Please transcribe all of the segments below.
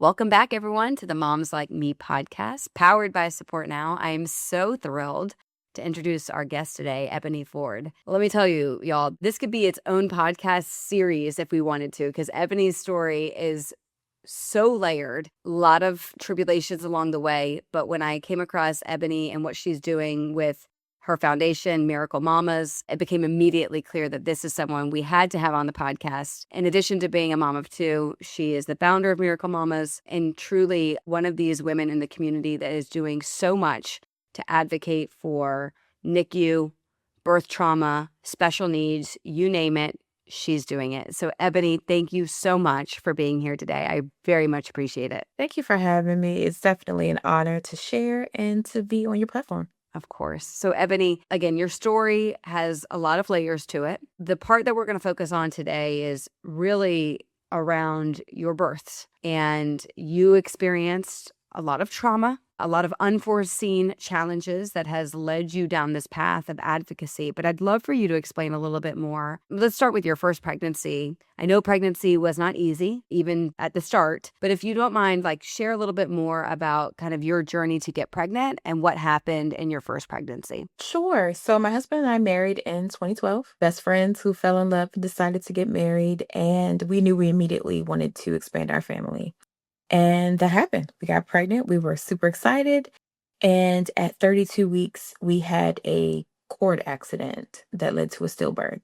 Welcome back, everyone, to the Moms Like Me podcast, powered by Support Now. I am so thrilled to introduce our guest today, Ebony Ford. Let me tell you, y'all, this could be its own podcast series if we wanted to, because Ebony's story is so layered, a lot of tribulations along the way. But when I came across Ebony and what she's doing with her foundation, Miracle Mamas, it became immediately clear that this is someone we had to have on the podcast. In addition to being a mom of two, she is the founder of Miracle Mamas and truly one of these women in the community that is doing so much to advocate for NICU, birth trauma, special needs, you name it. She's doing it. So, Ebony, thank you so much for being here today. I very much appreciate it. Thank you for having me. It's definitely an honor to share and to be on your platform. Of course. So, Ebony, again, your story has a lot of layers to it. The part that we're going to focus on today is really around your births. And you experienced a lot of trauma, a lot of unforeseen challenges that has led you down this path of advocacy. But I'd love for you to explain a little bit more. Let's start with your first pregnancy. I know pregnancy was not easy, even at the start, but if you don't mind, share a little bit more about kind of your journey to get pregnant and what happened in your first pregnancy. Sure. So my husband and I married in 2012. Best friends who fell in love and decided to get married. And we knew we immediately wanted to expand our family. And that happened. We got pregnant. We were super excited. And at 32 weeks, we had a cord accident that led to a stillbirth.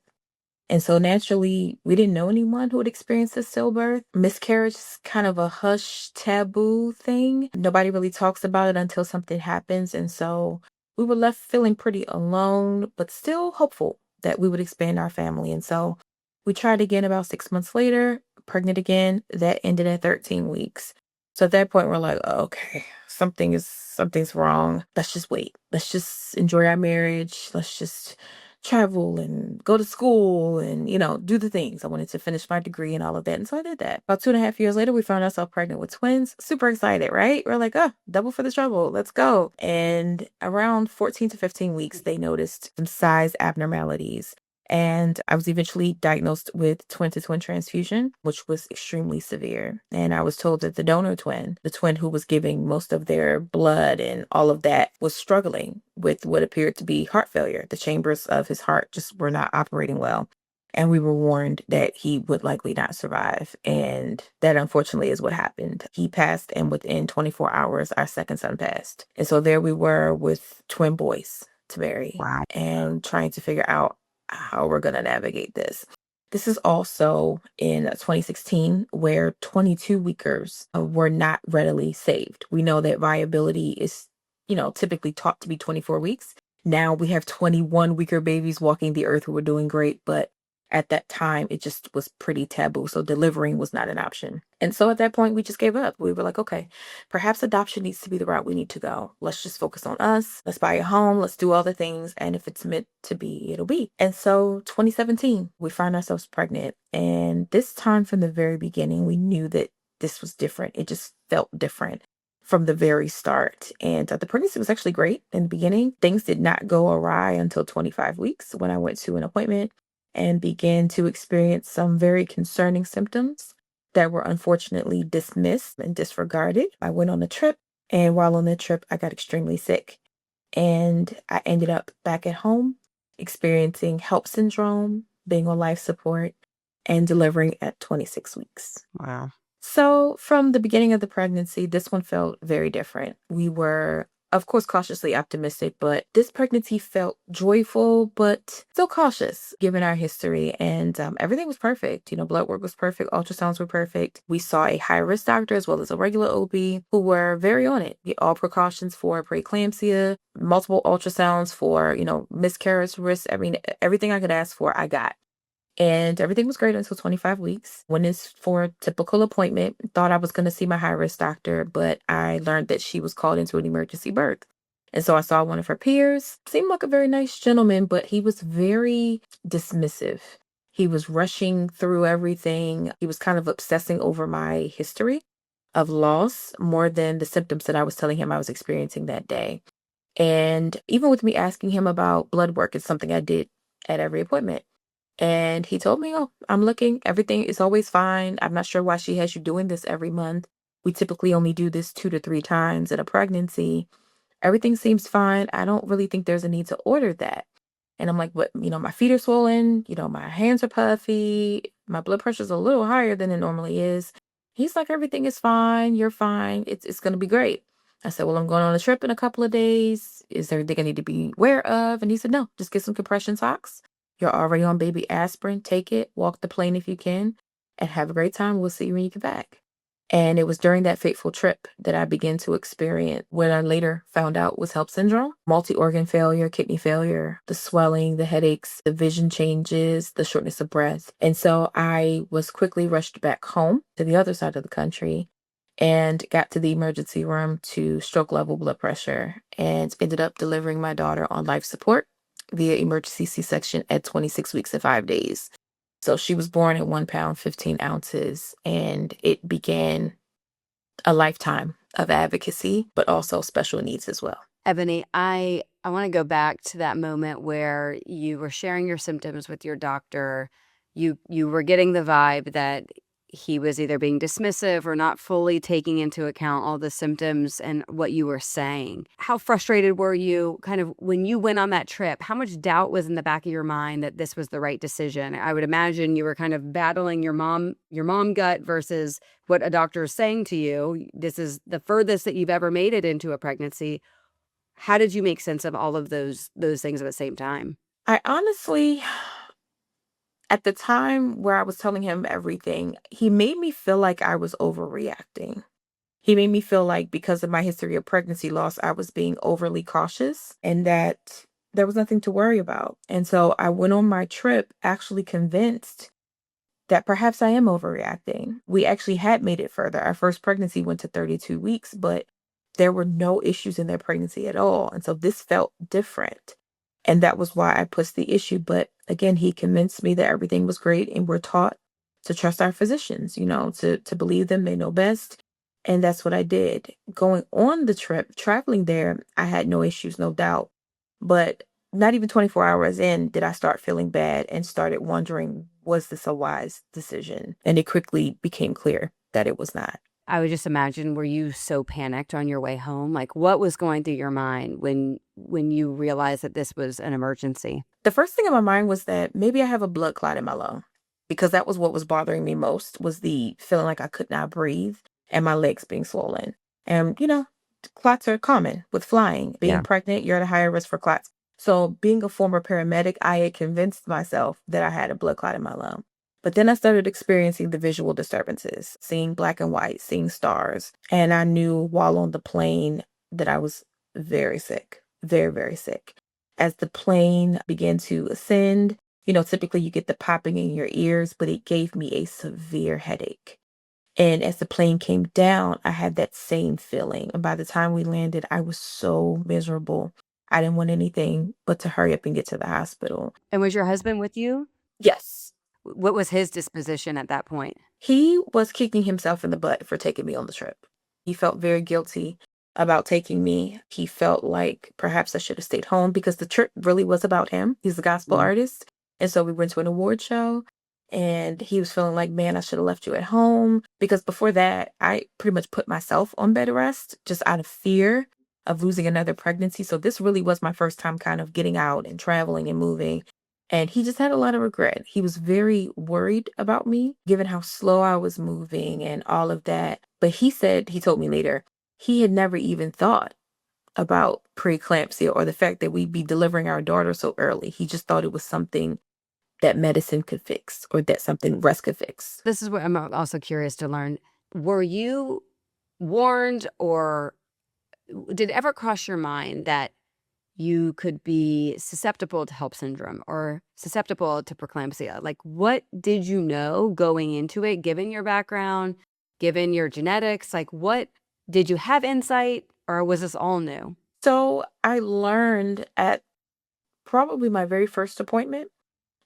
And so naturally, we didn't know anyone who had experienced a stillbirth. Miscarriage is kind of a hush taboo thing. Nobody really talks about it until something happens. And so we were left feeling pretty alone, but still hopeful that we would expand our family. And so we tried again about 6 months later, pregnant again. That ended at 13 weeks. So at that point, we're like, oh, okay, something's wrong. Let's just wait. Let's just enjoy our marriage. Let's just travel and go to school and, do the things. I wanted to finish my degree and all of that. And so I did that. About 2.5 years later, we found ourselves pregnant with twins. Super excited, right? We're like, oh, double for the trouble. Let's go. And around 14 to 15 weeks, they noticed some size abnormalities. And I was eventually diagnosed with twin-to-twin transfusion, which was extremely severe. And I was told that the donor twin, the twin who was giving most of their blood and all of that, was struggling with what appeared to be heart failure. The chambers of his heart just were not operating well. And we were warned that he would likely not survive. And that unfortunately is what happened. He passed, and within 24 hours, our second son passed. And so there we were with twin boys to bury. Wow. And trying to figure out how we're going to navigate this. This is also in 2016, where 22 weekers were not readily saved. We know that viability is, typically taught to be 24 weeks. Now we have 21 weeker babies walking the earth who were doing great, but at that time, it just was pretty taboo. So delivering was not an option. And so at that point, we just gave up. We were like, okay, perhaps adoption needs to be the route we need to go. Let's just focus on us. Let's buy a home. Let's do all the things. And if it's meant to be, it'll be. And so 2017, we found ourselves pregnant. And this time from the very beginning, we knew that this was different. It just felt different from the very start. And the pregnancy was actually great in the beginning. Things did not go awry until 25 weeks when I went to an appointment and began to experience some very concerning symptoms that were unfortunately dismissed and disregarded. I went on a trip, and while on the trip, I got extremely sick. And I ended up back at home experiencing HELLP syndrome, being on life support, and delivering at 26 weeks. Wow. So from the beginning of the pregnancy, this one felt very different. We were, of course, cautiously optimistic, but this pregnancy felt joyful, but still cautious given our history. And everything was perfect. Blood work was perfect. Ultrasounds were perfect. We saw a high risk doctor as well as a regular OB who were very on it. All precautions for preeclampsia, multiple ultrasounds for, miscarriage risk. I mean, everything I could ask for, I got. And everything was great until 25 weeks. Went in for a typical appointment. Thought I was going to see my high-risk doctor, but I learned that she was called into an emergency birth. And so I saw one of her peers. Seemed like a very nice gentleman, but he was very dismissive. He was rushing through everything. He was kind of obsessing over my history of loss more than the symptoms that I was telling him I was experiencing that day. And even with me asking him about blood work, it's something I did at every appointment. And he told me, oh, I'm looking, everything is always fine. I'm not sure why she has you doing this every month. We typically only do this 2 to 3 times in a pregnancy. Everything seems fine. I don't really think there's a need to order that." And I'm like, "What, my feet are swollen, my hands are puffy, my blood pressure's a little higher than it normally is." He's like, "Everything is fine. You're fine. It's gonna be great." I said, "Well, I'm going on a trip in a couple of days. Is there anything I need to be aware of?" And he said, "No, just get some compression socks. You're already on baby aspirin. Take it, walk the plane if you can, and have a great time. We'll see you when you get back." And it was during that fateful trip that I began to experience what I later found out was HELLP syndrome, multi-organ failure, kidney failure, the swelling, the headaches, the vision changes, the shortness of breath. And so I was quickly rushed back home to the other side of the country and got to the emergency room to stroke level blood pressure and ended up delivering my daughter on life support via emergency C-section at 26 weeks and 5 days. So she was born at 1 pound, 15 ounces, and it began a lifetime of advocacy, but also special needs as well. Ebony, I want to go back to that moment where you were sharing your symptoms with your doctor. You were getting the vibe that he was either being dismissive or not fully taking into account all the symptoms and what you were saying. How frustrated were you kind of when you went on that trip? How much doubt was in the back of your mind that this was the right decision? I would imagine you were kind of battling your mom gut versus what a doctor is saying to you. This is the furthest that you've ever made it into a pregnancy. How did you make sense of all of those things at the same time? I honestly, at the time where I was telling him everything, he made me feel like I was overreacting. He made me feel like because of my history of pregnancy loss, I was being overly cautious and that there was nothing to worry about. And so I went on my trip actually convinced that perhaps I am overreacting. We actually had made it further. Our first pregnancy went to 32 weeks, but there were no issues in their pregnancy at all. And so this felt different. And that was why I pushed the issue. But again, he convinced me that everything was great and we're taught to trust our physicians, to believe them, they know best. And that's what I did. Going on the trip, traveling there, I had no issues, no doubt. But not even 24 hours in did I start feeling bad and started wondering, was this a wise decision? And it quickly became clear that it was not. I would just imagine, were you so panicked on your way home? Like, what was going through your mind when you realized that this was an emergency? The first thing in my mind was that maybe I have a blood clot in my lung because that was what was bothering me most was the feeling like I could not breathe and my legs being swollen. And, clots are common with flying. Being Yeah. pregnant, you're at a higher risk for clots. So being a former paramedic, I had convinced myself that I had a blood clot in my lung. But then I started experiencing the visual disturbances, seeing black and white, seeing stars. And I knew while on the plane that I was very sick, very, very sick. As the plane began to ascend, typically you get the popping in your ears, but it gave me a severe headache. And as the plane came down, I had that same feeling. And by the time we landed, I was so miserable. I didn't want anything but to hurry up and get to the hospital. And was your husband with you? Yes. What was his disposition at that point? He was kicking himself in the butt for taking me on the trip. He felt very guilty about taking me. He felt like perhaps I should have stayed home because the trip really was about him. He's a gospel Mm. artist. And so we went to an award show and he was feeling like, man, I should have left you at home. Because before that, I pretty much put myself on bed rest just out of fear of losing another pregnancy. So this really was my first time kind of getting out and traveling and moving. And he just had a lot of regret. He was very worried about me, given how slow I was moving and all of that. But he told me later, he had never even thought about preeclampsia or the fact that we'd be delivering our daughter so early. He just thought it was something that medicine could fix or that something rest could fix. This is what I'm also curious to learn. Were you warned, or did it ever cross your mind that you could be susceptible to HELLP syndrome or susceptible to preeclampsia? Like, what did you know going into it, given your background, given your genetics? Like, what did you have insight, or was this all new? So I learned at probably my very first appointment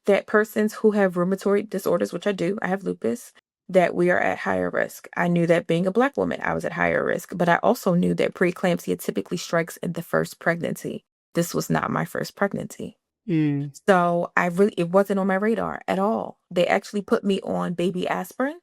that persons who have rheumatoid disorders, which I do, I have lupus, that we are at higher risk. I knew that being a Black woman, I was at higher risk, but I also knew that preeclampsia typically strikes in the first pregnancy. This was not my first pregnancy. Mm. So it wasn't on my radar at all. They actually put me on baby aspirin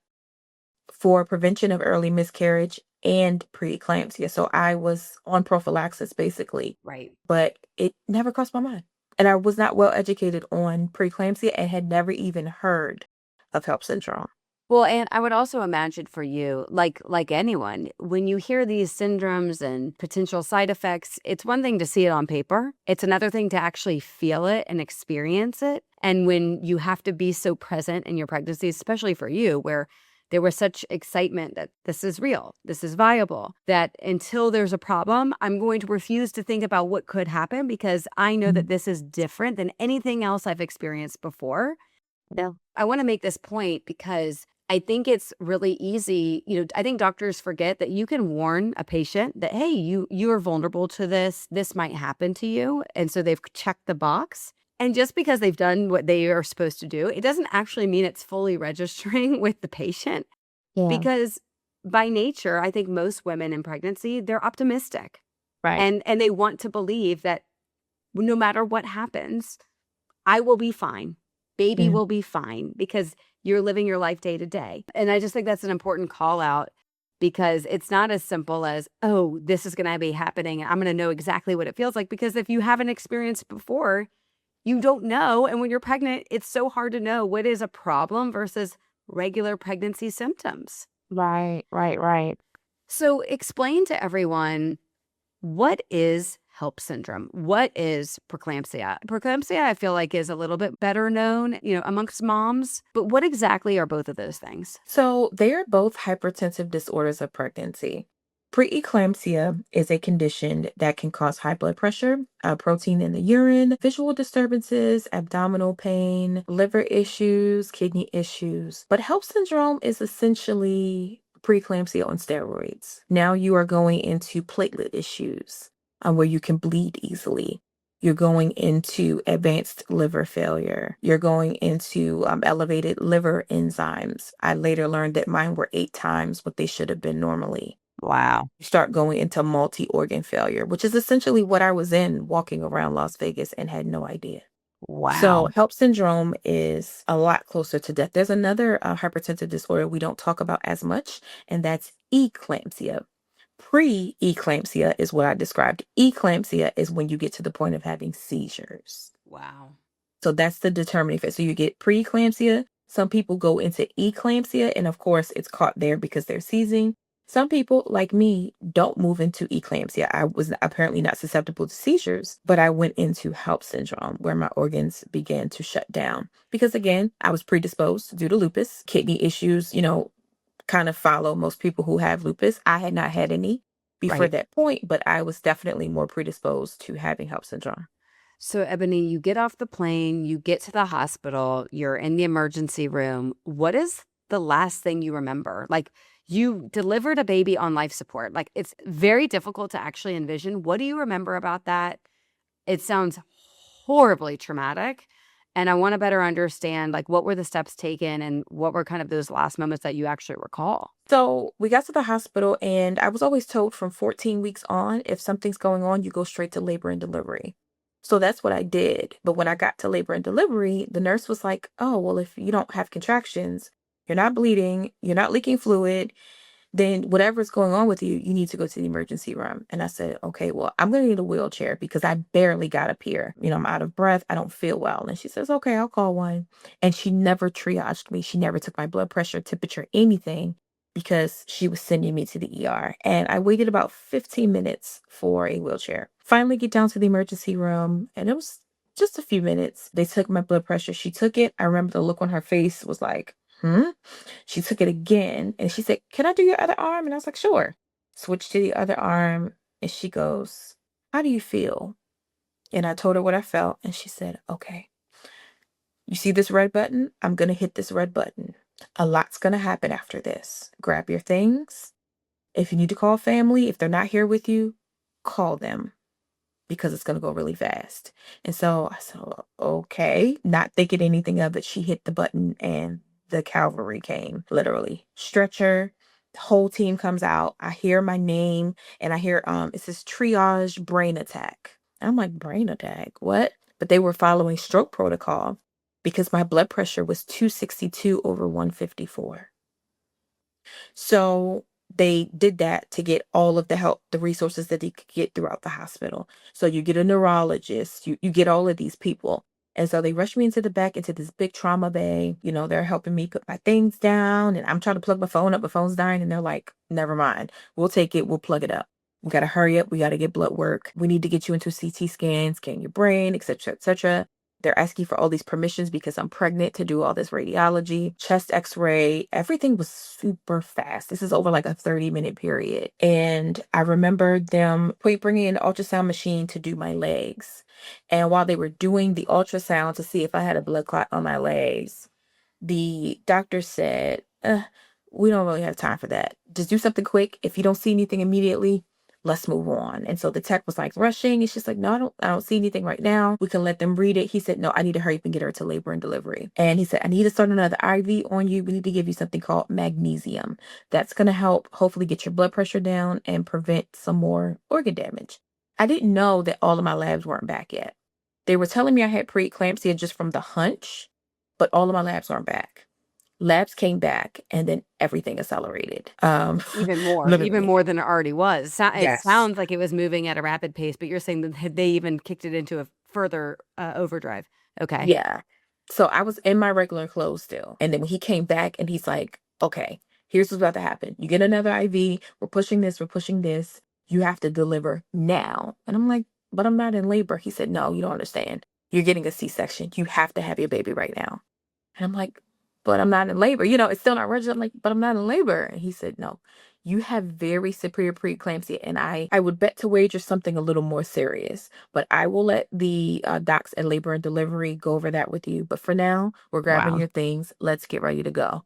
for prevention of early miscarriage and preeclampsia. So I was on prophylaxis basically, Right. but it never crossed my mind. And I was not well educated on preeclampsia and had never even heard of HELLP syndrome. Well, and I would also imagine for you, like anyone, when you hear these syndromes and potential side effects, it's one thing to see it on paper. It's another thing to actually feel it and experience it. And when you have to be so present in your pregnancy, especially for you, where there was such excitement that this is real, this is viable, that until there's a problem, I'm going to refuse to think about what could happen because I know that Mhm. this is different than anything else I've experienced before. No, I want to make this point because I think it's really easy. I think doctors forget that you can warn a patient that, hey, you are vulnerable to this. This might happen to you. And so they've checked the box. And just because they've done what they are supposed to do, it doesn't actually mean it's fully registering with the patient Yeah. because by nature, I think most women in pregnancy, they're optimistic Right. and they want to believe that no matter what happens, I will be fine. Baby Mm. will be fine because you're living your life day to day. And I just think that's an important call out because it's not as simple as, oh, this is going to be happening. I'm going to know exactly what it feels like. Because if you haven't experienced before, you don't know. And when you're pregnant, it's so hard to know what is a problem versus regular pregnancy symptoms. Right, right, right. So explain to everyone, what is HELLP syndrome? What is preeclampsia? Preeclampsia, I feel like, is a little bit better known, amongst moms. But what exactly are both of those things? So they are both hypertensive disorders of pregnancy. Preeclampsia is a condition that can cause high blood pressure, protein in the urine, visual disturbances, abdominal pain, liver issues, kidney issues. But HELLP syndrome is essentially preeclampsia on steroids. Now you are going into platelet issues, where you can bleed easily. You're going into advanced liver failure. You're going into elevated liver enzymes. I later learned that mine were 8 times what they should have been normally. Wow. You start going into multi-organ failure, which is essentially what I was in walking around Las Vegas and had no idea. So Wow. HELLP syndrome is a lot closer to death. There's another hypertensive disorder we don't talk about as much, and that's eclampsia. Pre-eclampsia is what I described. Eclampsia is when you get to the point of having seizures. Wow. So that's the determining factor. So you get preeclampsia. Some people go into eclampsia, and of course, it's caught there because they're seizing. Some people, like me, don't move into eclampsia. I was apparently not susceptible to seizures, but I went into HELLP syndrome where my organs began to shut down. Because again, I was predisposed due to lupus, kidney issues, kind of follow most people who have lupus. I had not had any before Right. that point, but I was definitely more predisposed to having HELLP syndrome. So, Ebony, you get off the plane, you get to the hospital, you're in the emergency room. What is the last thing you remember? Like, you delivered a baby on life support. Like, it's very difficult to actually envision. What do you remember about that? It sounds horribly traumatic. And I want to better understand, like, what were the steps taken and what were kind of those last moments that you actually recall? So we got to the hospital, and I was always told from 14 weeks on, if something's going on, you go straight to labor and delivery. So that's what I did. But when I got to labor and delivery, the nurse was like, oh, well, if you don't have contractions, you're not bleeding, you're not leaking fluid, then whatever's going on with you, you need to go to the emergency room. And I said, okay, well, I'm going to need a wheelchair because I barely got up here. I'm out of breath. I don't feel well. And she says, okay, I'll call one. And she never triaged me. She never took my blood pressure, temperature, anything because she was sending me to the ER. And I waited about 15 minutes for a wheelchair. Finally get down to the emergency room, and it was just a few minutes. They took my blood pressure. She took it. I remember the look on her face was like, hmm? She took it again and she said, can I do your other arm? And I was like, sure. Switched to the other arm. And she goes, how do you feel? And I told her what I felt. And she said, okay, you see this red button? I'm going to hit this red button. A lot's going to happen after this. Grab your things. If you need to call family, if they're not here with you, call them because it's going to go really fast. And so I said, okay, not thinking anything of it. She hit the button and the cavalry came, literally. Stretcher, the whole team comes out. I hear my name and I hear, it says triage brain attack. I'm like, brain attack? What? But they were following stroke protocol because my blood pressure was 262 over 154. So they did that to get all of the help, the resources that they could get throughout the hospital. So you get a neurologist, you get all of these people. And so they rushed me into the back into this big trauma bay. They're helping me put my things down, and I'm trying to plug my phone up. My phone's dying, and they're like, never mind. We'll take it. We'll plug it up. We got to hurry up. We got to get blood work. We need to get you into a CT scan your brain, etc., etc. They're asking for all these permissions because I'm pregnant to do all this radiology, chest x-ray. Everything was super fast. This is over like a 30-minute period. And I remember them bringing in an ultrasound machine to do my legs. And while they were doing the ultrasound to see if I had a blood clot on my legs, the doctor said, we don't really have time for that. Just do something quick. If you don't see anything immediately, let's move on. And so the tech was like rushing. It's just like, no, I don't see anything right now. We can let them read it. He said, no, I need to hurry up and get her to labor and delivery. And he said, I need to start another IV on you. We need to give you something called magnesium. That's going to help hopefully get your blood pressure down and prevent some more organ damage. I didn't know that all of my labs weren't back yet. They were telling me I had preeclampsia just from the hunch, but all of my labs weren't back. Labs came back, and then everything accelerated. Even Literally. more than it already was. It Yes. sounds like it was moving at a rapid pace, but you're saying that they even kicked it into a further overdrive. Okay. Yeah. So I was in my regular clothes still. And then when he came back and he's like, okay, here's what's about to happen. You get another IV. We're pushing this. We're pushing this. You have to deliver now. And I'm like, but I'm not in labor. He said, no, you don't understand. You're getting a C-section. You have to have your baby right now. And I'm like, but I'm not in labor. It's still not registered. I'm like, but I'm not in labor. And he said, no, you have very severe preeclampsia. And I would bet to wager something a little more serious. But I will let the docs at labor and delivery go over that with you. But for now, we're grabbing Wow. your things. Let's get ready to go.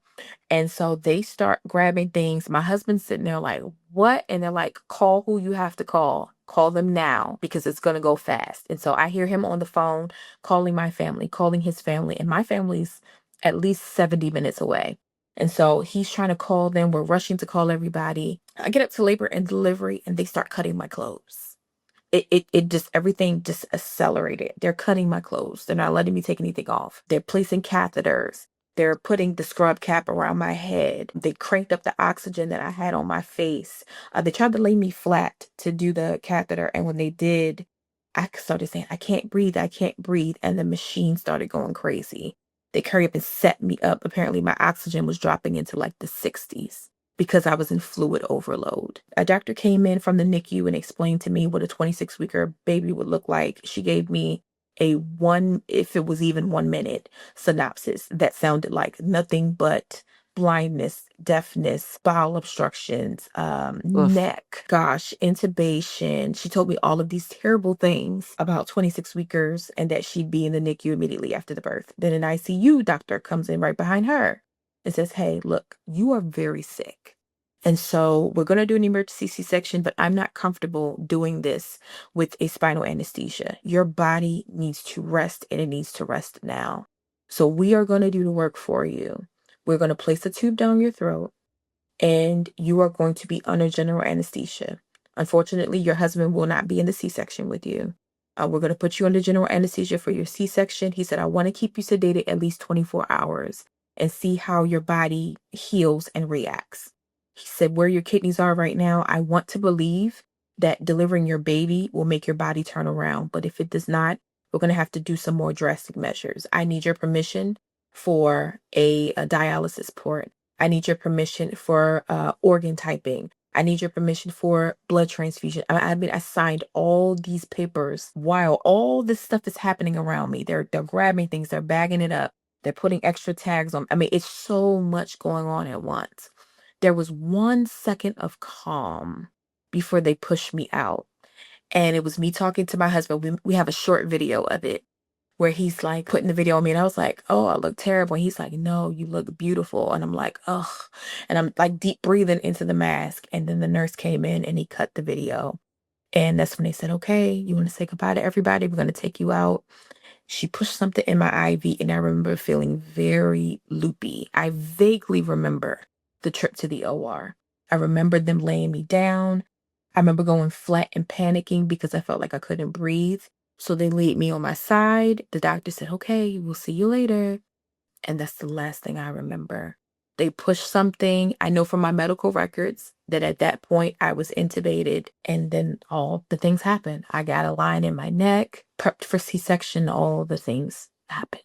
And so they start grabbing things. My husband's sitting there like, what? And they're like, call who you have to call. Call them now because it's going to go fast. And so I hear him on the phone calling my family, calling his family. And my family's at least 70 minutes away. And so he's trying to call them. We're rushing to call everybody. I get up to labor and delivery and they start cutting my clothes. It just, everything just accelerated. They're cutting my clothes. They're not letting me take anything off. They're placing catheters. They're putting the scrub cap around my head. They cranked up the oxygen that I had on my face. They tried to lay me flat to do the catheter. And when they did, I started saying, I can't breathe. I can't breathe. And the machine started going crazy. They hurry up and set me up. Apparently my oxygen was dropping into like the 60s because I was in fluid overload. A doctor came in from the NICU and explained to me what a 26-weeker baby would look like. She gave me if it was even 1 minute, synopsis that sounded like nothing but blindness, deafness, bowel obstructions, Oof. neck, intubation. She told me all of these terrible things about 26-weekers and that she'd be in the NICU immediately after the birth. Then an ICU doctor comes in right behind her and says, hey, look, you are very sick. And so we're going to do an emergency C-section, but I'm not comfortable doing this with a spinal anesthesia. Your body needs to rest and it needs to rest now. So we are going to do the work for you. We're going to place a tube down your throat and you are going to be under general anesthesia. Unfortunately, your husband will not be in the C-section with you. We're going to put you under general anesthesia for your C-section. He said, I want to keep you sedated at least 24 hours and see how your body heals and reacts. He said, where your kidneys are right now, I want to believe that delivering your baby will make your body turn around. But if it does not, we're going to have to do some more drastic measures. I need your permission for a dialysis port. I need your permission for organ typing. I need your permission for blood transfusion. I signed all these papers while all this stuff is happening around me. They're grabbing things, they're bagging it up, they're putting extra tags on. It's so much going on at once. There was 1 second of calm before they pushed me out. And it was me talking to my husband. We have a short video of it where he's like putting the video on me. And I was like, oh, I look terrible. And he's like, no, you look beautiful. And I'm like, ugh. And I'm like deep breathing into the mask. And then the nurse came in and he cut the video. And that's when they said, okay, you want to say goodbye to everybody? We're going to take you out. She pushed something in my IV and I remember feeling very loopy. I vaguely remember the trip to the OR. I remember them laying me down. I remember going flat and panicking because I felt like I couldn't breathe. So they laid me on my side. The doctor said, okay, we'll see you later. And that's the last thing I remember. They pushed something. I know from my medical records that at that point I was intubated, and then all the things happened. I got a line in my neck, prepped for C-section, all the things happened.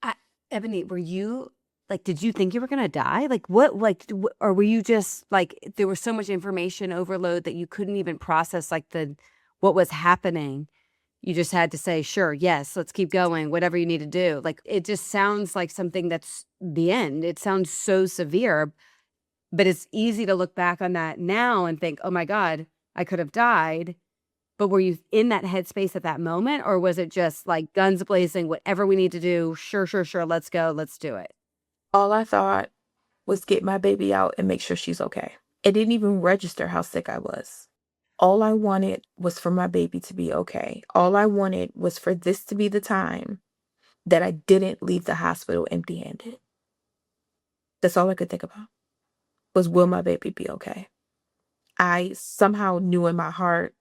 I, Ebony, were you like, did you think you were gonna die? Like, what, like, or were you just like, there was so much information overload that you couldn't even process like what was happening? You just had to say, sure, yes, let's keep going, whatever you need to do. Like, it just sounds like something that's the end. It sounds so severe, but it's easy to look back on that now and think, oh my God, I could have died. But were you in that headspace at that moment? Or was it just like guns blazing, whatever we need to do? Sure, sure, sure. Let's go. Let's do it. All I thought was get my baby out and make sure she's okay. It didn't even register how sick I was. All I wanted was for my baby to be okay. All I wanted was for this to be the time that I didn't leave the hospital empty-handed. That's all I could think about was, will my baby be okay? I somehow knew in my heart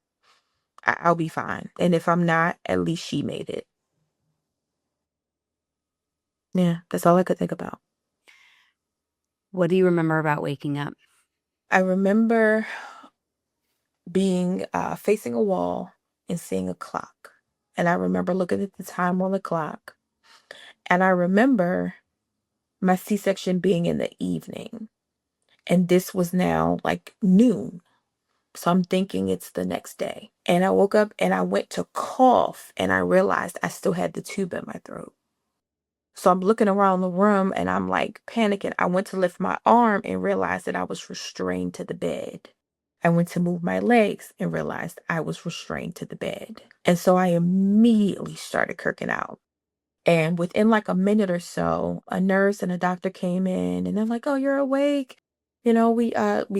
I'll be fine. And if I'm not, at least she made it. Yeah, that's all I could think about. What do you remember about waking up? I remember being facing a wall and seeing a clock. And I remember looking at the time on the clock. And I remember my C-section being in the evening. And this was now like noon. So I'm thinking it's the next day. And I woke up and I went to cough and I realized I still had the tube in my throat. So I'm looking around the room and I'm like panicking. I went to lift my arm and realized that I was restrained to the bed. I went to move my legs and realized I was restrained to the bed. And so I immediately started kirking out. And within like a minute or so, a nurse and a doctor came in and they're like, "Oh, you're awake. You know, we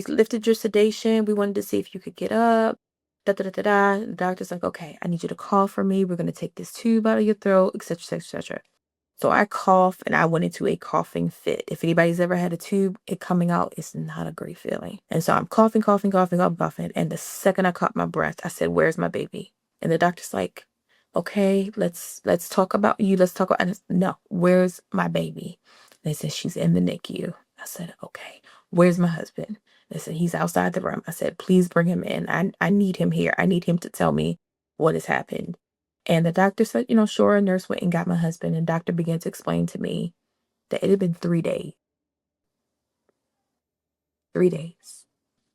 lifted your sedation. We wanted to see if you could get up." Da da da da da. The doctor's like, "Okay, I need you to call for me. We're gonna take this tube out of your throat, etc., etc., etc." So I coughed and I went into a coughing fit. If anybody's ever had a tube, it coming out is not a great feeling. And so I'm coughing, coughing, coughing, I'm coughing. And the second I caught my breath, I said, "Where's my baby?" And the doctor's like, "Okay, let's talk about you. Let's talk about," and no, "Where's my baby?" They said, "She's in the NICU." I said, "Okay, where's my husband?" They said, "He's outside the room." I said, "Please bring him in. I need him here. I need him to tell me what has happened." And the doctor said, "Sure." A nurse went and got my husband, and doctor began to explain to me that it had been 3 days. 3 days.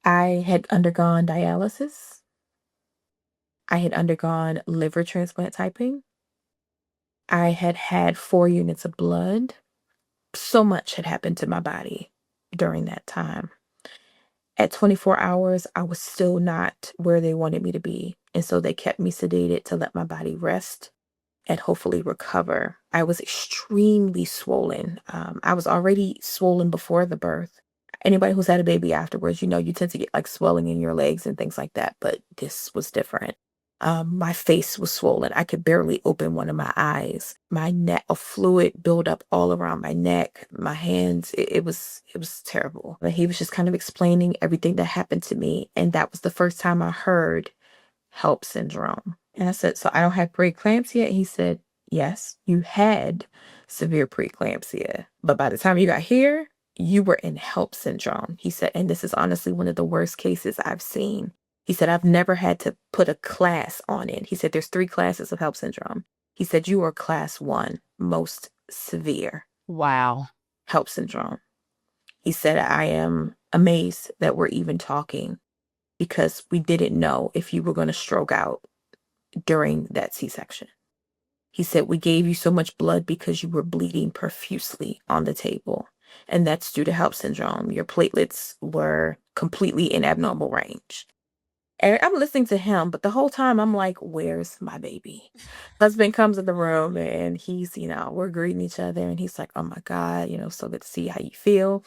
I had undergone dialysis. I had undergone liver transplant typing. I had had 4 units of blood. So much had happened to my body during that time. At 24 hours, I was still not where they wanted me to be. And so they kept me sedated to let my body rest and hopefully recover. I was extremely swollen. I was already swollen before the birth. Anybody who's had a baby afterwards, you tend to get like swelling in your legs and things like that, but this was different. My face was swollen. I could barely open one of my eyes. My neck, a fluid build up all around my neck, my hands. It was terrible. But he was just kind of explaining everything that happened to me, and that was the first time I heard HELLP syndrome. And I said, "So I don't have preeclampsia?" And he said, "Yes, you had severe preeclampsia. But by the time you got here, you were in HELLP syndrome." He said, "And this is honestly one of the worst cases I've seen." He said, "I've never had to put a class on it." He said, "There's 3 classes of HELLP syndrome." He said, "You are class 1, most severe Wow. HELLP syndrome." He said, "I am amazed that we're even talking because we didn't know if you were going to stroke out during that C-section." He said, "We gave you so much blood because you were bleeding profusely on the table. And that's due to HELLP syndrome. Your platelets were completely in abnormal range." And I'm listening to him, but the whole time I'm like, "Where's my baby?" Husband comes in the room and we're greeting each other and he's like, "Oh my God, so good to see how you feel."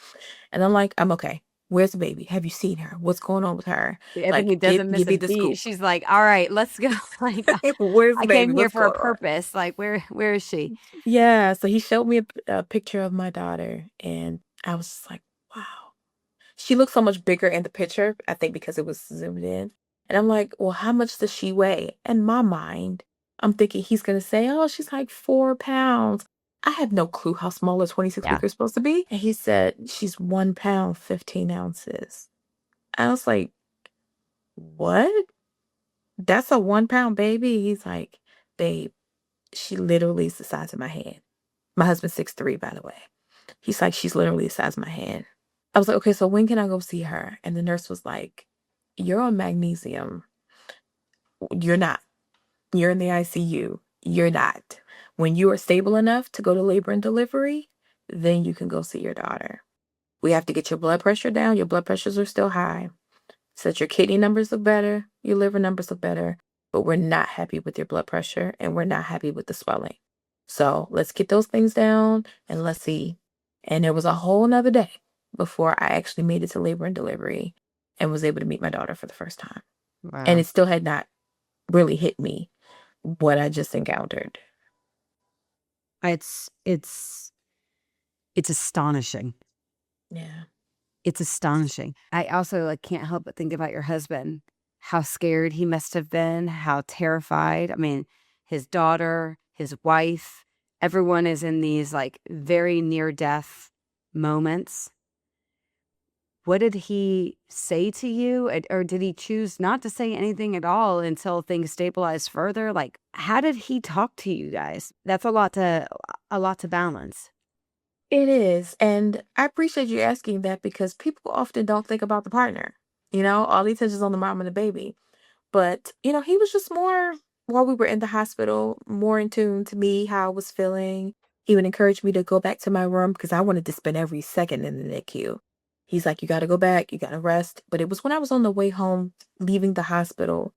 And I'm like, "I'm okay. Where's the baby? Have you seen her? What's going on with her? Ebony Like, give, doesn't miss give a me the beat. scoop." She's like, all right, let's go. Like, Where's the I came baby? here What's for a going on? purpose. Like, where is she? Yeah, so he showed me a picture of my daughter, and I was just like, "Wow." She looks so much bigger in the picture, I think because it was zoomed in. And I'm like, "Well, how much does she weigh?" In my mind, I'm thinking he's gonna say, "Oh, she's like 4 pounds." I have no clue how small a 26 Yeah. weeker is supposed to be. And he said, she's 1 pound, 15 ounces. I was like, what? That's a 1 pound baby? He's like, babe, she literally is the size of my hand. My husband's 6'3", by the way. He's like, she's literally the size of my hand. I was like, okay, so when can I go see her? And the nurse was like, you're on magnesium. You're not. You're in the ICU. You're not. When you are stable enough to go to labor and delivery, then you can go see your daughter. We have to get your blood pressure down. Your blood pressures are still high. So that your kidney numbers look better, your liver numbers look better, but we're not happy with your blood pressure and we're not happy with the swelling. So let's get those things down and let's see. And there was a whole nother day before I actually made it to labor and delivery and was able to meet my daughter for the first time. And Wow. it still had not really hit me what I just encountered. It's astonishing. Yeah. It's astonishing. I also, like, can't help but think about your husband, how scared he must have been, how terrified. I mean, his daughter, his wife, everyone is in these, like, very near-death moments. What did he say to you? Or did he choose not to say anything at all until things stabilized further? Like, how did he talk to you guys? That's a lot to balance. It is. And I appreciate you asking that because people often don't think about the partner. All the attention's on the mom and the baby. But, he was just more, while we were in the hospital, more in tune to me, how I was feeling. He would encourage me to go back to my room because I wanted to spend every second in the NICU. He's like, you got to go back, you got to rest. But it was when I was on the way home, leaving the hospital,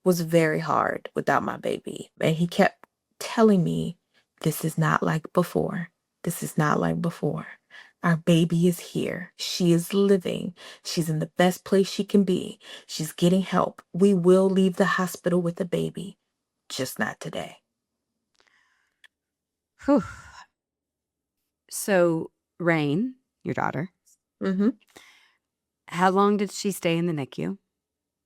was very hard without my baby. And he kept telling me, this is not like before. This is not like before. Our baby is here. She is living. She's in the best place she can be. She's getting help. We will leave the hospital with the baby, just not today. Whew. So, Rain, your daughter, Mm-hmm. how long did she stay in the NICU?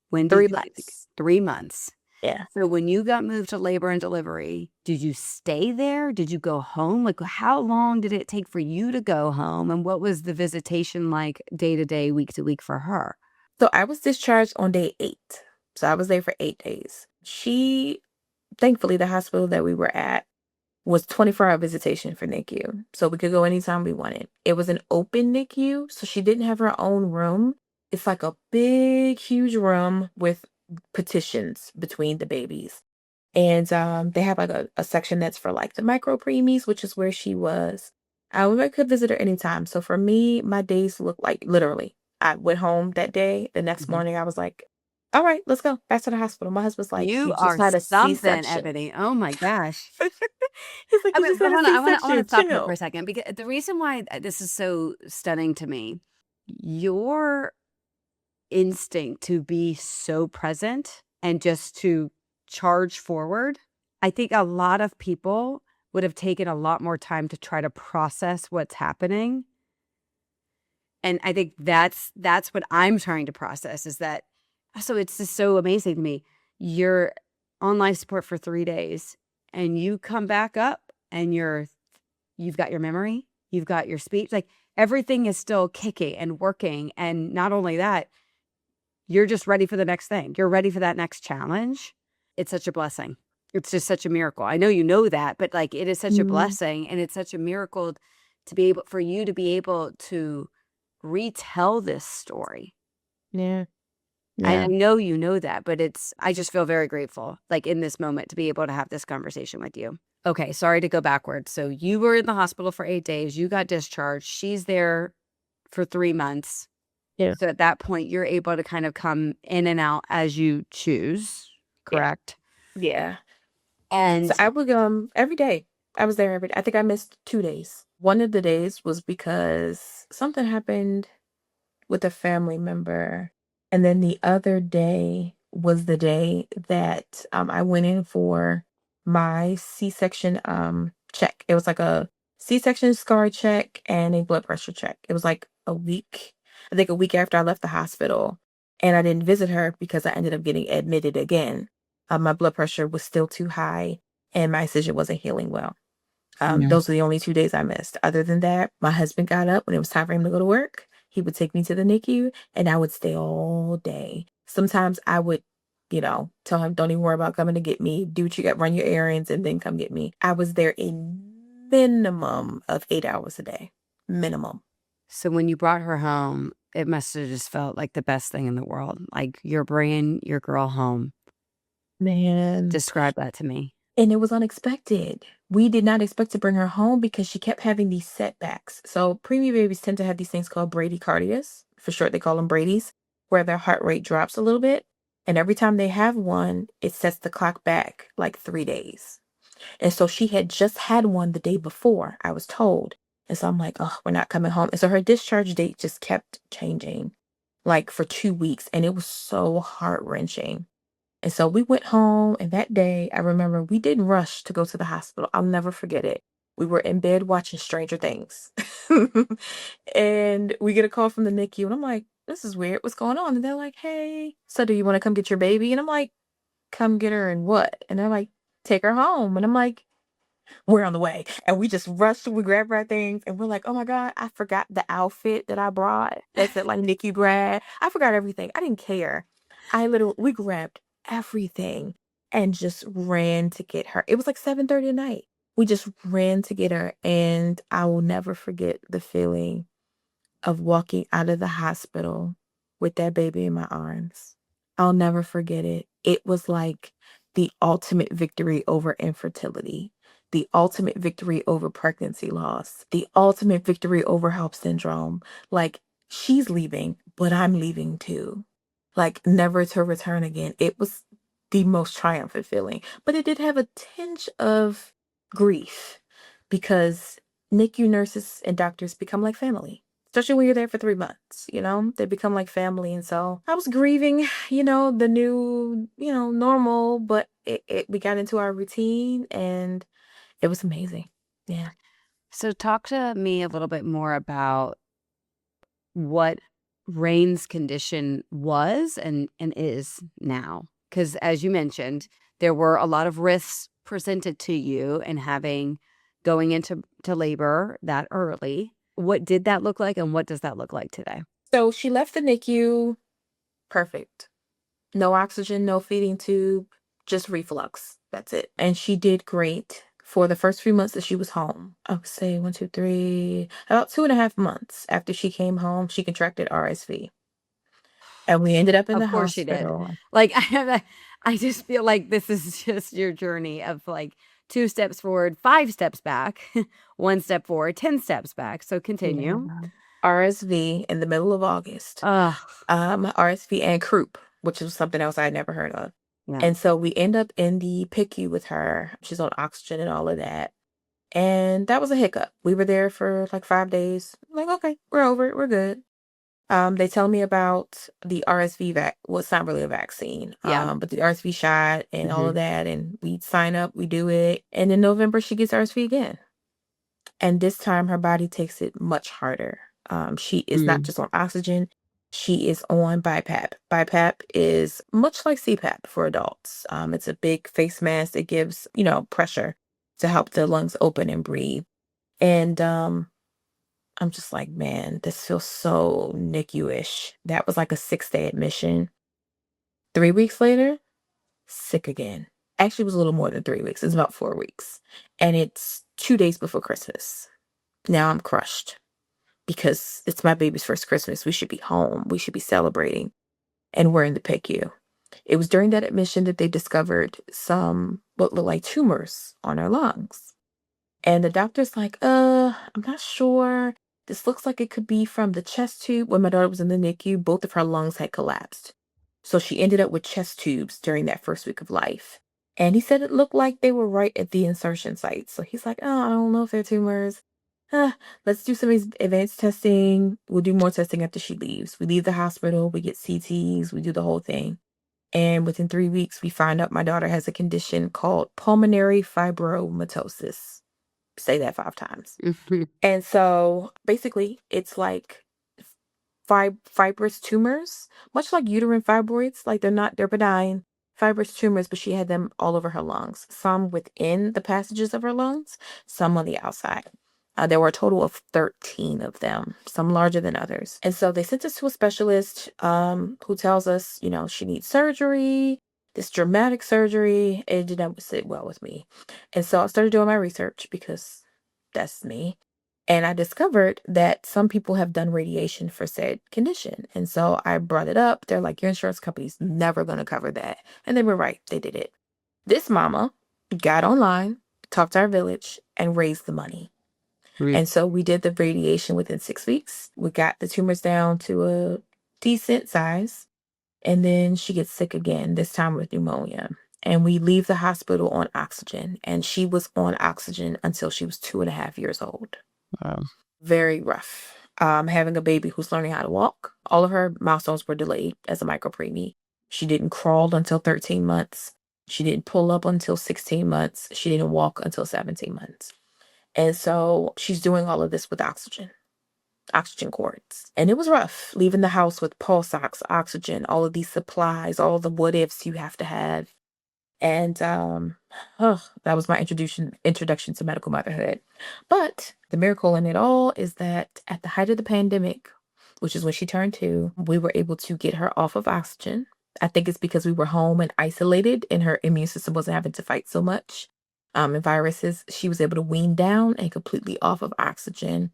When did Three you leave? months. 3 months. Yeah. So when you got moved to labor and delivery, did you stay there? Did you go home? Like, how long did it take for you to go home? And what was the visitation like day to day, week to week for her? So I was discharged on day 8. So I was there for 8 days. Thankfully, the hospital that we were at was 24-hour visitation for NICU. So we could go anytime we wanted. It was an open NICU, so she didn't have her own room. It's like a big, huge room with partitions between the babies. And they have like a section that's for like the micro preemies, which is where she was. I could visit her anytime. So for me, my days look like literally. I went home that day. The next Mhm. morning, I was like, all right, let's go back to the hospital. My husband's like, You you just are had a something, C-section. Ebony. Oh my gosh. He's like, I you mean, just but had a hold on. I want to C-section. stop here for a Chill. second because the reason why this is so stunning to me, your instinct to be so present and just to charge forward. I think a lot of people would have taken a lot more time to try to process what's happening. And I think that's what I'm trying to process is that so it's just so amazing to me. You're on life support for 3 days and you come back up and you've got your memory, you've got your speech, like everything is still kicking and working. And not only that, you're just ready for the next thing. You're ready for that next challenge. It's such a blessing. It's just such a miracle. I know you know that, but like it is such a Mhm. blessing and it's such a miracle to be able for you to be able to retell this story. Yeah. I Yeah. know you know that, but I just feel very grateful, like in this moment, to be able to have this conversation with you. Okay, sorry to go backwards. So you were in the hospital for 8 days, you got discharged, she's there for 3 months. Yeah. So at that point, you're able to kind of come in and out as you choose, Yeah. correct? Yeah. So And I would every day. I was there every day. I think I missed 2 days. One of the days was because something happened with a family member. And then the other day was the day that I went in for my C-section check. It was like a C-section scar check and a blood pressure check. It was like a week, I think a week after I left the hospital. And I didn't visit her because I ended up getting admitted again. My blood pressure was still too high and my incision wasn't healing well. Yeah. Those are the only 2 days I missed. Other than that, my husband got up when it was time for him to go to work. He would take me to the NICU, and I would stay all day. Sometimes I would, tell him, "Don't even worry about coming to get me. Do what you got, run your errands, and then come get me." I was there a minimum of 8 hours a day. Minimum. So when you brought her home, it must have just felt like the best thing in the world. Like you're bringing your girl home. Man. Describe that to me. And it was unexpected. We did not expect to bring her home because she kept having these setbacks. So preemie babies tend to have these things called bradycardias. For short, they call them Brady's, where their heart rate drops a little bit. And every time they have one, it sets the clock back like 3 days. And so she had just had one the day before, I was told. And so I'm like, oh, we're not coming home. And so her discharge date just kept changing like for 2 weeks. And it was so heart-wrenching. And so we went home, and that day, I remember we didn't rush to go to the hospital. I'll never forget it. We were in bed watching Stranger Things. And we get a call from the NICU, and I'm like, this is weird. What's going on? And they're like, hey, so do you want to come get your baby? And I'm like, come get her and what? And they're like, take her home. And I'm like, we're on the way. And we just rushed, we grabbed our things, and we're like, oh my God, I forgot the outfit that I brought that said like NICU grad. I forgot everything. I didn't care. We grabbed everything and just ran to get her. It was like 7:30 at night. We just ran to get her. And I will never forget the feeling of walking out of the hospital with that baby in my arms. I'll never forget it. It was like the ultimate victory over infertility, the ultimate victory over pregnancy loss, the ultimate victory over HELLP syndrome. Like, she's leaving, but I'm leaving too. Like, never to return again. It was the most triumphant feeling. But it did have a tinge of grief because NICU nurses and doctors become like family. Especially when you're there for 3 months, they become like family. And so I was grieving, the new, normal, but we got into our routine and it was amazing. Yeah. So talk to me a little bit more about what Rain's condition was and is now. Because as you mentioned, there were a lot of risks presented to you and going into labor that early. What did that look like, and what does that look like today? So she left the NICU perfect. No oxygen, no feeding tube, just reflux. That's it. And she did great for the first few months that she was home. I would say 1, 2, 3, about 2.5 months after she came home, she contracted RSV. And we ended up in Of the course she did. hospital. Like, I just feel like this is just your journey of like 2 steps forward, 5 steps back, 1 step forward, 10 steps back. So Yeah. continue. RSV in the middle of August. Ugh. RSV and croup, which was something else I had never heard of. Yeah. And so we end up in the PICU with her. She's on oxygen and all of that. And that was a hiccup. We were there for like 5 days. I'm like, okay, we're over it. We're good. They tell me about the RSV well, it's not really a vaccine, Yeah. but the RSV shot and all Mhm. of that. And we sign up, we do it. And in November, she gets RSV again. And this time her body takes it much harder. She is not Mm. just on oxygen, she is on BiPAP. BiPAP is much like CPAP for adults. It's a big face mask. It gives, pressure to help the lungs open and breathe. And I'm just like, man, this feels so NICU-ish. That was like a 6-day admission. 3 weeks later, sick again. Actually, it was a little more than 3 weeks. It's about 4 weeks. And it's 2 days before Christmas. Now I'm crushed because it's my baby's first Christmas. We should be home. We should be celebrating. And we're in the PICU. It was during that admission that they discovered some what looked like tumors on her lungs. And the doctor's like, I'm not sure. This looks like it could be from the chest tube. When my daughter was in the NICU, both of her lungs had collapsed. So she ended up with chest tubes during that first week of life. And he said it looked like they were right at the insertion site. So he's like, oh, I don't know if they're tumors. Uh, let's do some advanced testing. We'll do more testing after she leaves. We leave the hospital, we get CTs, we do the whole thing. And within 3 weeks, we find out my daughter has a condition called pulmonary fibromatosis. Say that 5 times. Mhm. And so basically, it's like fibrous tumors, much like uterine fibroids. Like they're benign, fibrous tumors, but she had them all over her lungs, some within the passages of her lungs, some on the outside. There were a total of 13 of them, some larger than others. And so they sent us to a specialist who tells us, she needs surgery, this dramatic surgery. It did not sit well with me. And so I started doing my research because that's me. And I discovered that some people have done radiation for said condition. And so I brought it up. They're like, your insurance company's never going to cover that. And they were right. They did it. This mama got online, talked to our village, and raised the money. And so we did the radiation within 6 weeks. We got the tumors down to a decent size. And then she gets sick again, this time with pneumonia. And we leave the hospital on oxygen. And she was on oxygen until she was 2.5 years old. Wow. Very rough. Having a baby who's learning how to walk. All of her milestones were delayed as a micropreemie. She didn't crawl until 13 months. She didn't pull up until 16 months. She didn't walk until 17 months. And so she's doing all of this with oxygen cords. And it was rough leaving the house with pulse ox, oxygen, all of these supplies, all the what ifs you have to have. And that was my introduction to medical motherhood. But the miracle in it all is that at the height of the pandemic, which is when she turned 2, we were able to get her off of oxygen. I think it's because we were home and isolated and her immune system wasn't having to fight so much. And viruses, she was able to wean down and completely off of oxygen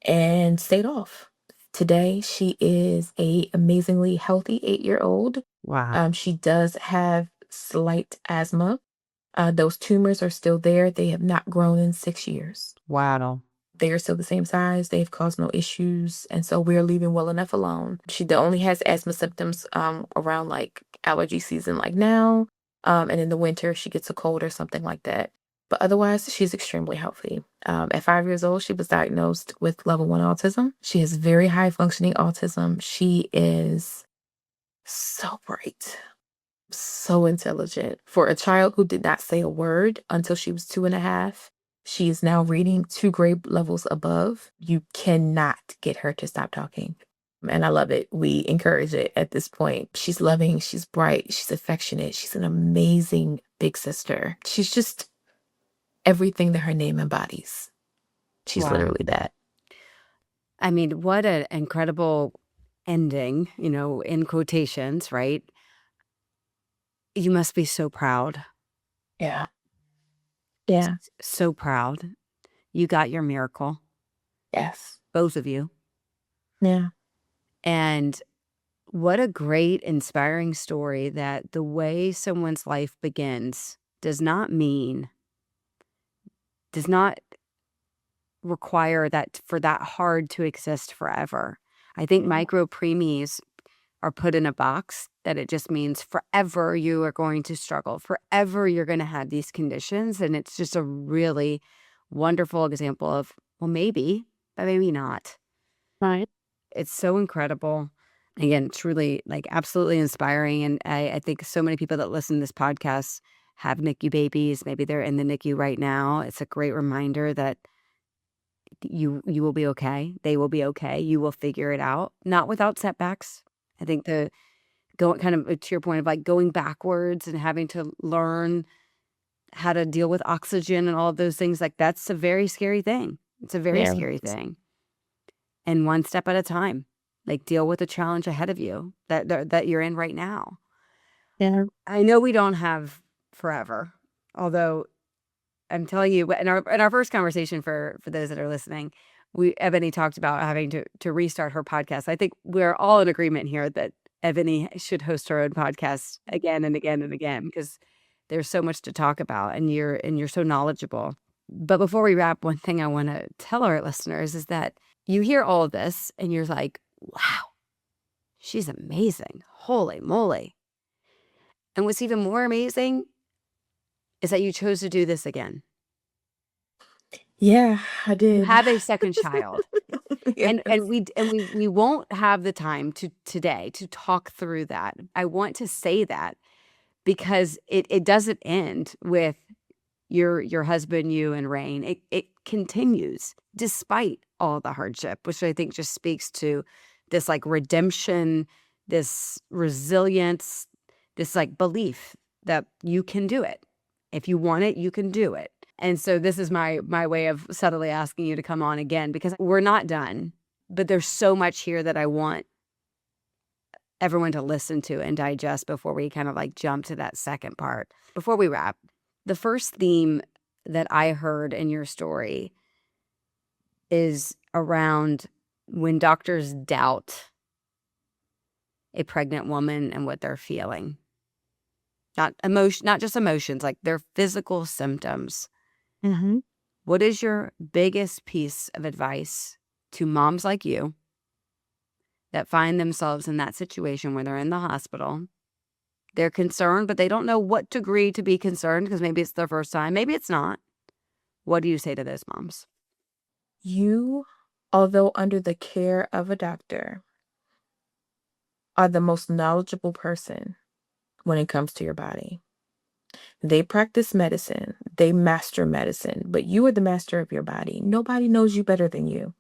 and stayed off. Today, she is a amazingly healthy 8-year-old. Wow. She does have slight asthma. Those tumors are still there. They have not grown in 6 years. Wow. They are still the same size. They've caused no issues. And so we're leaving well enough alone. She only has asthma symptoms around like allergy season like now. And in the winter, she gets a cold or something like that. But otherwise, she's extremely healthy. At 5 years old, she was diagnosed with level 1 autism. She has very high functioning autism. She is so bright, so intelligent. For a child who did not say a word until she was 2.5, she is now reading 2 grade levels above. You cannot get her to stop talking. And I love it. We encourage it at this point. She's loving, she's bright, she's affectionate. She's an amazing big sister. She's just everything that her name embodies. She's literally that. I mean, what an incredible ending, in quotations, right? You must be so proud. Yeah. Yeah. So proud. You got your miracle. Yes. Both of you. Yeah. And what a great, inspiring story that the way someone's life begins does not require that for that hard to exist forever. I think micro preemies are put in a box that it just means forever you are going to struggle, forever you're going to have these conditions. And it's just a really wonderful example of, well, maybe, but maybe not. Right. It's so incredible. Again, truly, like, absolutely inspiring. And I think so many people that listen to this podcast have NICU babies. Maybe they're in the NICU right now. It's a great reminder that you will be okay. They will be okay. You will figure it out, not without setbacks. I think kind of to your point of like going backwards and having to learn how to deal with oxygen and all of those things, like that's a very scary thing. It's a very scary thing. And one step at a time, like deal with the challenge ahead of you that you're in right now. Yeah. I know we don't have forever, although I'm telling you, in our first conversation for those that are listening, Ebony talked about having to restart her podcast. I think we're all in agreement here that Ebony should host her own podcast again and again and again, because there's so much to talk about and you're so knowledgeable. But before we wrap, one thing I want to tell our listeners is that you hear all of this and you're like, wow, she's amazing. Holy moly. And what's even more amazing is that you chose to do this again. Yeah, I did. You have a second child. Yes. And we won't have the time today to talk through that. I want to say that because it doesn't end with your husband, you and Rain. It continues despite all the hardship, which I think just speaks to this like redemption, this resilience, this like belief that you can do it. If you want it, you can do it. And so this is my way of subtly asking you to come on again, because we're not done, but there's so much here that I want everyone to listen to and digest before we kind of like jump to that second part. Before we wrap, the first theme that I heard in your story is around when doctors doubt a pregnant woman and what they're feeling. Not just emotions, like their physical symptoms. Mm-hmm. What is your biggest piece of advice to moms like you that find themselves in that situation where they're in the hospital? They're concerned, but they don't know what degree to be concerned because maybe it's their first time, maybe it's not. What do you say to those moms? You, although under the care of a doctor, are the most knowledgeable person when it comes to your body. They practice medicine, they master medicine, but you are the master of your body. Nobody knows you better than you.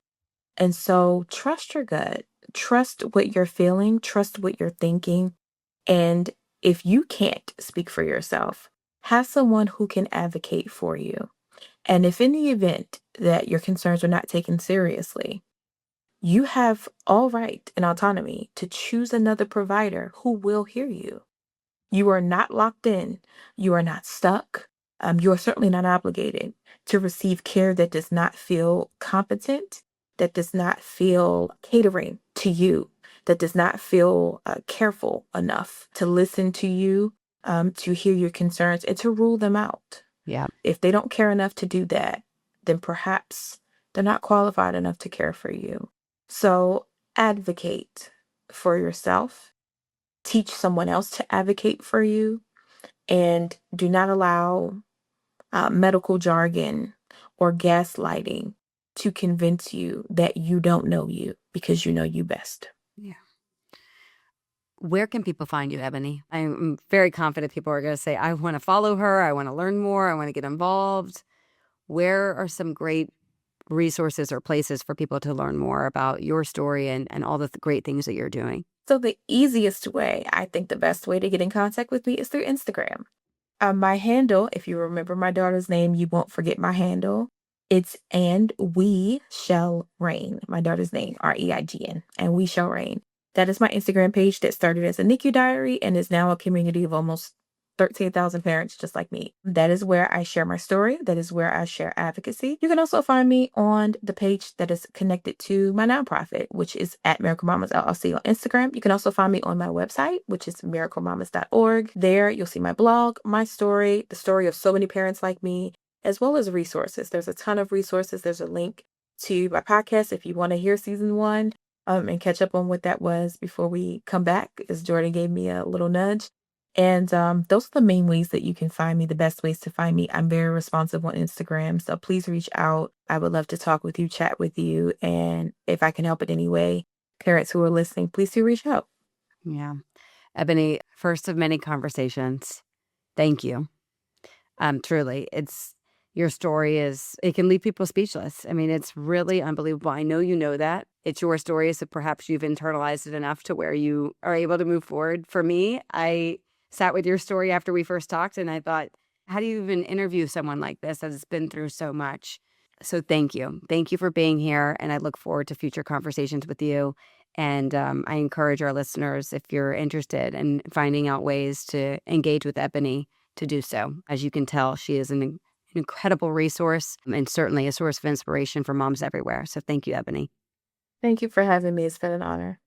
And so trust your gut, trust what you're feeling, trust what you're thinking. And if you can't speak for yourself, have someone who can advocate for you. And if in the event that your concerns are not taken seriously, you have all right and autonomy to choose another provider who will hear you. You are not locked in. You are not stuck. You are certainly not obligated to receive care that does not feel competent, that does not feel catering to you, that does not feel careful enough to listen to you, to hear your concerns, and to rule them out. Yeah. If they don't care enough to do that, then perhaps they're not qualified enough to care for you. So advocate for yourself. Teach someone else to advocate for you, and do not allow medical jargon or gaslighting to convince you that you don't know you, because you know you best. Yeah. Where can people find you, Ebony? I'm very confident people are going to say, I want to follow her. I want to learn more. I want to get involved. Where are some great resources or places for people to learn more about your story and all the great things that you're doing? So the easiest way, I think the best way to get in contact with me is through Instagram. My handle, if you remember my daughter's name, you won't forget my handle. It's "and we shall reign." My daughter's name, REIGN, "and we shall reign." That is my Instagram page that started as a NICU diary and is now a community of almost 13,000 parents just like me. That is where I share my story. That is where I share advocacy. You can also find me on the page that is connected to my nonprofit, which is at Miracle Mamas LLC on Instagram. You can also find me on my website, which is miraclemamas.org. There you'll see my blog, my story, the story of so many parents like me, as well as resources. There's a ton of resources. There's a link to my podcast if you want to hear season 1 and catch up on what that was before we come back, as Jordan gave me a little nudge. And those are the main ways that you can find me, the best ways to find me. I'm very responsive on Instagram, so please reach out. I would love to talk with you, chat with you. And if I can help in any way, parents who are listening, please do reach out. Yeah. Ebony, first of many conversations. Thank you. Truly, your story it can leave people speechless. I mean, it's really unbelievable. I know you know that. It's your story, so perhaps you've internalized it enough to where you are able to move forward. For me, I sat with your story after we first talked, and I thought, how do you even interview someone like this that has been through so much? So thank you. Thank you for being here, and I look forward to future conversations with you. And I encourage our listeners, if you're interested in finding out ways to engage with Ebony, to do so. As you can tell, she is an incredible resource and certainly a source of inspiration for moms everywhere. So thank you, Ebony. Thank you for having me. It's been an honor.